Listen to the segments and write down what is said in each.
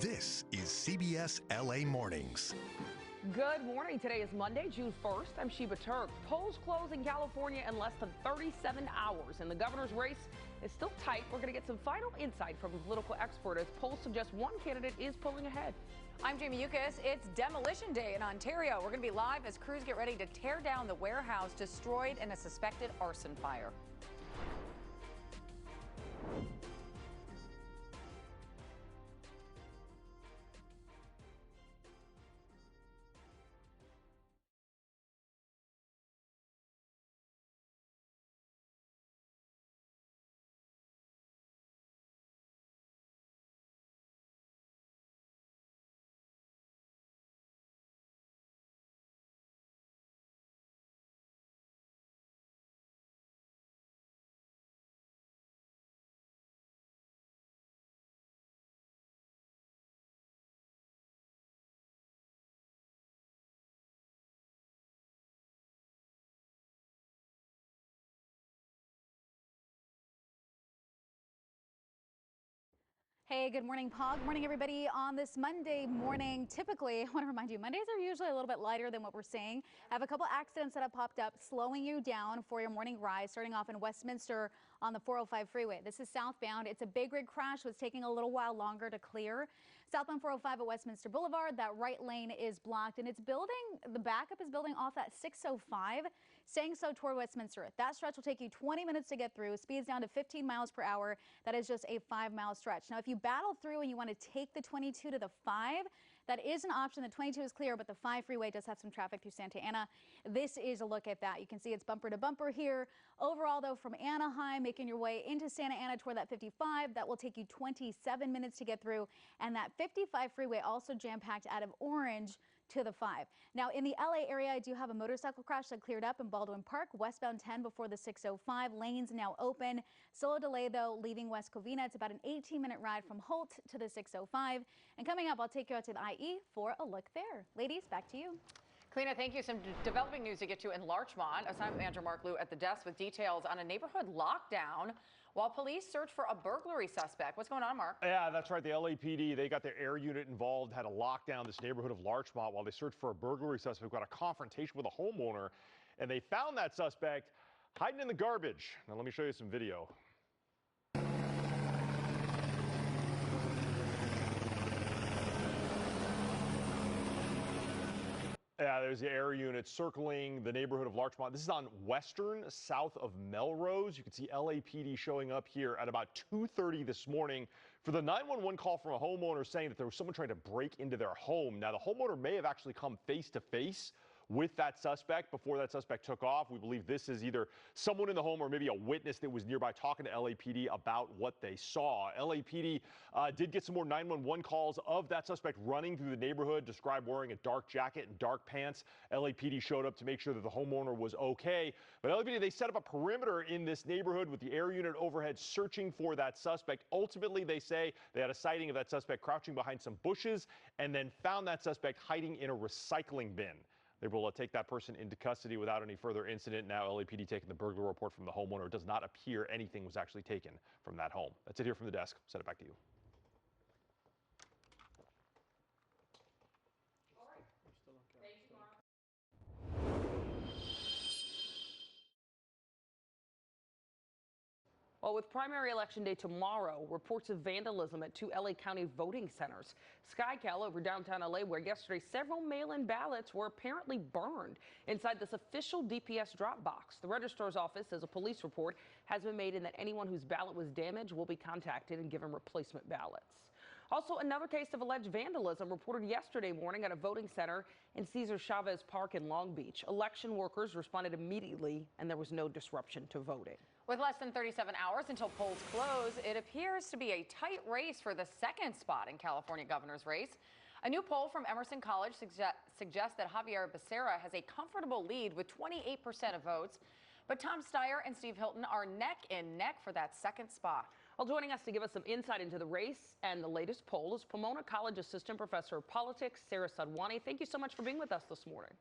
This is CBS LA Mornings. Good morning. Today is Monday, June 1st. I'm Sheba Turk. Polls close in California in less than 37 hours, and the governor's race is still tight. We're going to get some final insight from a political expert as polls suggest one candidate is pulling ahead. I'm Jamie Yukas. It's Demolition Day in Ontario. We're going to be live as crews get ready to tear down the warehouse destroyed in a suspected arson fire. Hey, good morning, Paul. Good morning, everybody. On this Monday morning, typically, I want to remind you, Mondays are usually a little bit lighter than what we're seeing. I have a couple accidents that have popped up, slowing you down for your morning rise, starting off in Westminster on the 405 freeway. This is southbound. It's a big rig crash. Was taking a little while longer to clear. Southbound 405 at Westminster Boulevard, that right lane is blocked, and it's building, the backup is building off that 605, staying so toward Westminster. That stretch will take you 20 minutes to get through. Speeds down to 15 miles per hour. That is just a 5-mile stretch. Now, if you battle through and you want to take the 22 to the 5, that is an option. The 22 is clear, but the 5 freeway does have some traffic through Santa Ana. This is a look at that. You can see it's bumper to bumper here. Overall, though, from Anaheim, making your way into Santa Ana toward that 55, that will take you 27 minutes to get through. And that 55 freeway also jam-packed out of Orange to the 5. Now, in the LA area, I do have a motorcycle crash that cleared up in Baldwin Park, westbound 10 before the 605. Lanes now open. Still a delay, though, leaving West Covina. It's about an 18-minute ride from Holt to the 605. And coming up, I'll take you out to the IE for a look there. Ladies, back to you. Kalina, thank you. Some developing news to get to in Larchmont. Assignment manager Mark Liu at the desk with details on a neighborhood lockdown while police search for a burglary suspect. What's going on, Mark? Yeah, that's right. The LAPD, they got their air unit involved, had to lock down this neighborhood of Larchmont while they searched for a burglary suspect. Got a confrontation with a homeowner, and they found that suspect hiding in the garbage. Now, let me show you some video. Yeah, there's the air unit circling the neighborhood of Larchmont. This is on Western, south of Melrose. You can see LAPD showing up here at about 2:30 this morning for the 911 call from a homeowner saying that there was someone trying to break into their home. Now, the homeowner may have actually come face to face with that suspect before that suspect took off. We believe this is either someone in the home or maybe a witness that was nearby talking to LAPD about what they saw. LAPD did get some more 911 calls of that suspect running through the neighborhood, described wearing a dark jacket and dark pants. LAPD showed up to make sure that the homeowner was okay. But LAPD, they set up a perimeter in this neighborhood with the air unit overhead searching for that suspect. Ultimately, they say they had a sighting of that suspect crouching behind some bushes and then found that suspect hiding in a recycling bin. They will take that person into custody without any further incident. Now LAPD taking the burglary report from the homeowner. It does not appear anything was actually taken from that home. That's it here from the desk. Send it back to you. All right. Thank you, Mark. Well, with primary election day tomorrow, reports of vandalism at 2 LA County voting centers. Kcal over downtown LA, where yesterday several mail-in ballots were apparently burned inside this official DPS drop box. The registrar's office says a police report has been made and that anyone whose ballot was damaged will be contacted and given replacement ballots. Also, another case of alleged vandalism reported yesterday morning at a voting center in Cesar Chavez Park in Long Beach. Election workers responded immediately, and there was no disruption to voting. With less than 37 hours until polls close, it appears to be a tight race for the second spot in California governor's race. A new poll from Emerson College suggests that Javier Becerra has a comfortable lead with 28% of votes. But Tom Steyer and Steve Hilton are neck and neck for that second spot. Well, joining us to give us some insight into the race and the latest poll is Pomona College Assistant Professor of Politics, Sarah Sadwani. Thank you so much for being with us this morning.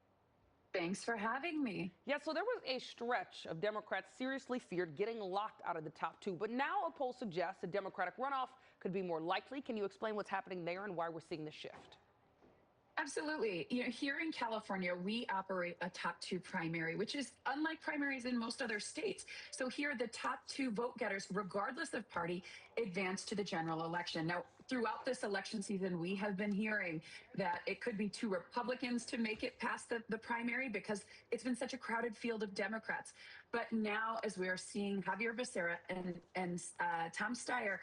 Thanks for having me. Yeah, so there was a stretch of Democrats seriously feared getting locked out of the top two, but now a poll suggests a Democratic runoff could be more likely. Can you explain what's happening there and why we're seeing the shift? Absolutely. Here in California, we operate a top two primary, which is unlike primaries in most other states. So here, the top two vote getters, regardless of party, advance to the general election. Now, throughout this election season, we have been hearing that it could be two Republicans to make it past the primary because it's been such a crowded field of Democrats. But now, as we are seeing Javier Becerra and Tom Steyer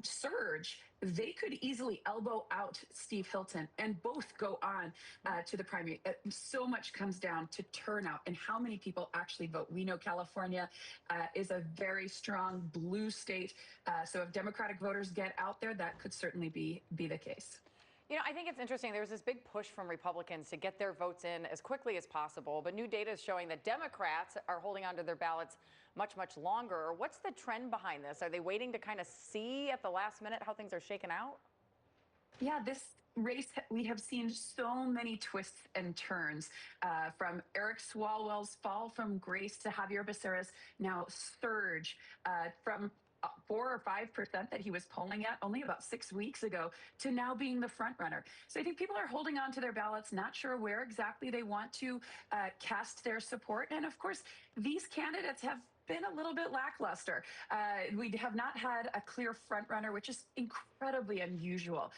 surge, they could easily elbow out Steve Hilton and both go on to the primary. So much comes down to turnout and how many people actually vote. We know California is a very strong blue state. So if Democratic voters get out there, that could certainly be the case. You know, I think it's interesting. There was this big push from Republicans to get their votes in as quickly as possible, but new data is showing that Democrats are holding onto their ballots much longer. What's the trend behind this? Are they waiting to kind of see at the last minute how things are shaken out? Yeah, this race, we have seen so many twists and turns from Eric Swalwell's fall from grace to Javier Becerra's now surge from 4 or 5% that he was polling at only about 6 weeks ago to now being the front runner. So I think people are holding on to their ballots, not sure where exactly they want to cast their support. And of course, these candidates have been a little bit lackluster. We have not had a clear front runner, which is incredibly unusual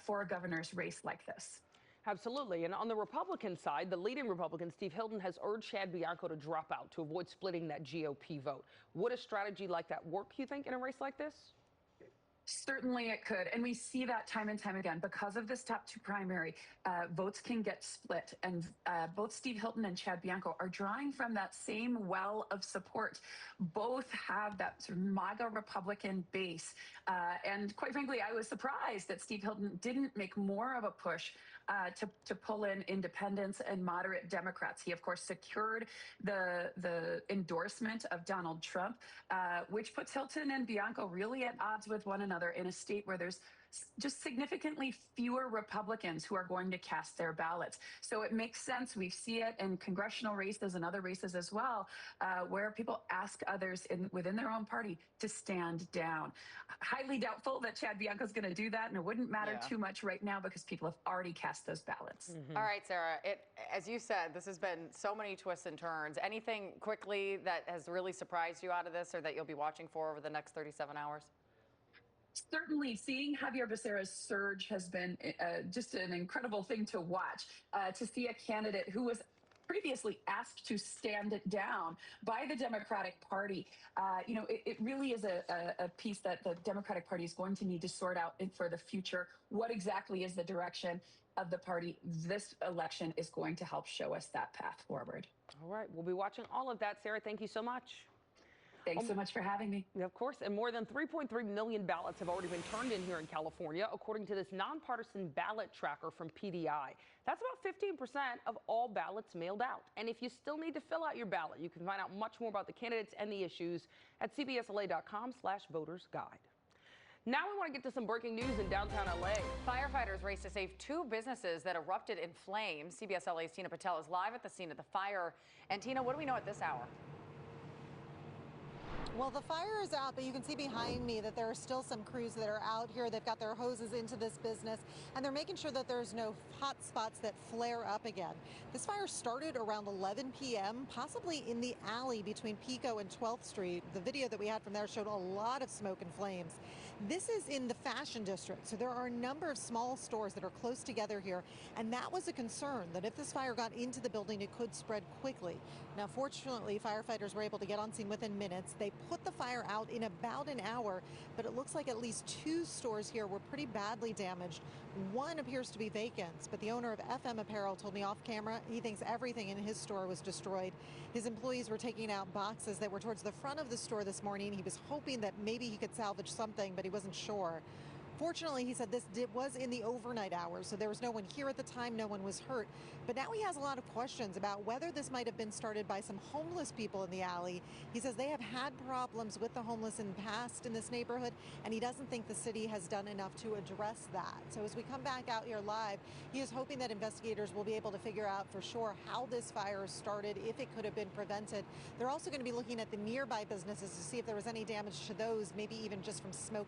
for a governor's race like this. Absolutely. And on the Republican side, the leading Republican, Steve Hilton, has urged Chad Bianco to drop out to avoid splitting that GOP vote. Would a strategy like that work, you think, in a race like this? Certainly it could. And we see that time and time again. Because of this top two primary, votes can get split. And both Steve Hilton and Chad Bianco are drawing from that same well of support. Both have that sort of MAGA Republican base. And quite frankly, I was surprised that Steve Hilton didn't make more of a push to pull in independents and moderate Democrats. He, of course, secured the endorsement of Donald Trump, which puts Hilton and Bianco really at odds with one another in a state where there's just significantly fewer Republicans who are going to cast their ballots. So it makes sense. We see it in congressional races and other races as well, where people ask others within their own party to stand down. Highly doubtful that Chad Bianco is going to do that, and it wouldn't matter too much right now because people have already cast those ballots. All right, Sarah, as you said, this has been so many twists and turns. Anything quickly that has really surprised you out of this or that you'll be watching for over the next 37 hours? Certainly, seeing Javier Becerra's surge has been just an incredible thing to watch. To see a candidate who was previously asked to stand down by the Democratic Party, it really is a piece that the Democratic Party is going to need to sort out for the future. What exactly is the direction of the party? This election is going to help show us that path forward. All right, we'll be watching all of that. Sarah, thank you so much. Thanks so much for having me. Of course, and more than 3.3 million ballots have already been turned in here in California, according to this nonpartisan ballot tracker from PDI. That's about 15% of all ballots mailed out. And if you still need to fill out your ballot, you can find out much more about the candidates and the issues at cbsla.com/votersguide. Now we want to get to some breaking news in downtown LA. Firefighters race to save two businesses that erupted in flames. CBS LA's Tina Patel is live at the scene of the fire. And Tina, what do we know at this hour? Well, the fire is out, but you can see behind me that there are still some crews that are out here. They've got their hoses into this business, and they're making sure that there's no hot spots that flare up again. This fire started around 11 p.m., possibly in the alley between Pico and 12th Street. The video that we had from there showed a lot of smoke and flames. This is in the fashion district, so there are a number of small stores that are close together here, and that was a concern, that if this fire got into the building, it could spread quickly. Now, fortunately, firefighters were able to get on scene within minutes. They put the fire out in about an hour, but it looks like at least 2 stores here were pretty badly damaged. One appears to be vacant, but the owner of FM Apparel told me off camera he thinks everything in his store was destroyed. His employees were taking out boxes that were towards the front of the store this morning. He was hoping that maybe he could salvage something, but he wasn't sure. Fortunately, he said this was in the overnight hours, so there was no one here at the time, no one was hurt. But now he has a lot of questions about whether this might have been started by some homeless people in the alley. He says they have had problems with the homeless in the past in this neighborhood, and he doesn't think the city has done enough to address that. So as we come back out here live, he is hoping that investigators will be able to figure out for sure how this fire started, if it could have been prevented. They're also going to be looking at the nearby businesses to see if there was any damage to those, maybe even just from smoke.